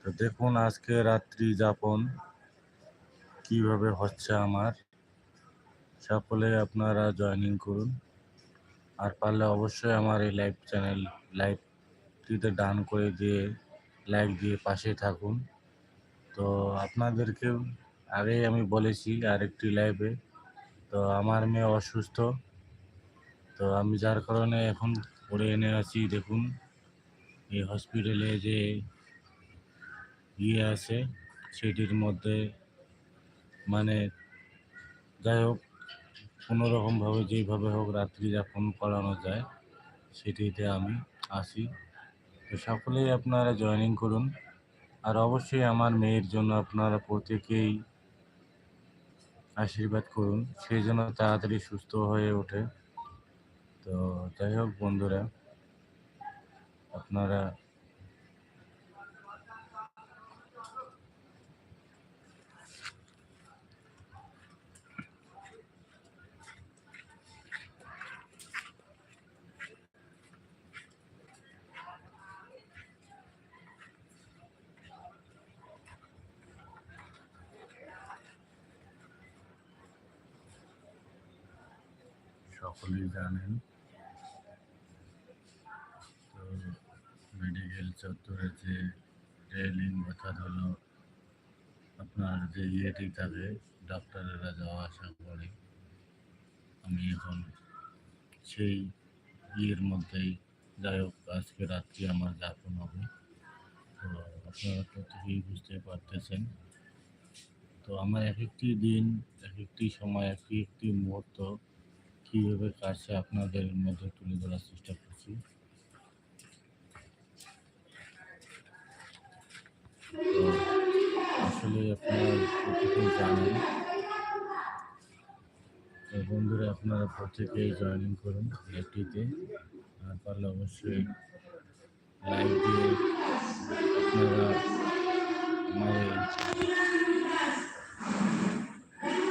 তো দেখুন আজকে রাত্রি যাপন কিভাবে হচ্ছে আমার। সকলে আপনারা জয়েনিং করুন, আর পারলে অবশ্যই আমার এই লাইভটিতে ডান করে দিয়ে লাইক দিয়ে পাশে থাকুন। তো আপনাদেরকেও আগেই আমি বলেছি আরেকটি লাইভে, তো আমার মেয়ে অসুস্থ, তো আমি যার কারণে এখন পড়ে এনে আছি। দেখুন এই হসপিটালে যে আছে সেটির মধ্যে, মানে যাই হোক কোনোরকমভাবে যেইভাবে হোক রাত্রি যাপন করানো যায় সেটিতে আমি আসি। তো সকলেই আপনারা জয়েনিং করুন, আর অবশ্যই আমার মেয়ের জন্য আপনারা প্রত্যেকেই আশীর্বাদ করুন, সেই জন্য তাড়াতাড়ি সুস্থ হয়ে ওঠে। তো যাই হোক বন্ধুরা, আপনারা সকলেই জানেন, তো মেডিকেল চত্বরে যে রেলিং অর্থাৎ হলো আপনার যে ইয়েটি থাকে, ডাক্তারেরা যাওয়া আসা করে, আমি এখন সেই ইয়ের মধ্যেই। যাই হোক আজকে রাত্রি আমার যাপন হবে, তো আপনারা প্রত্যেকেই বুঝতে পারতেছেন। তো আমার এক একটি দিন, এক একটি সময়, একটি মুহূর্ত কীভাবে কাটছে আপনাদের মধ্যে তুলে ধরার চেষ্টা করছি। তো আসলে আপনারা প্রত্যেকেই জানেন, তো বন্ধুরা আপনারা প্রত্যেকেই জয়েনিং করুন লাইভটিতে, আর পারলে অবশ্যই লাইভ দিয়ে আপনারা আমার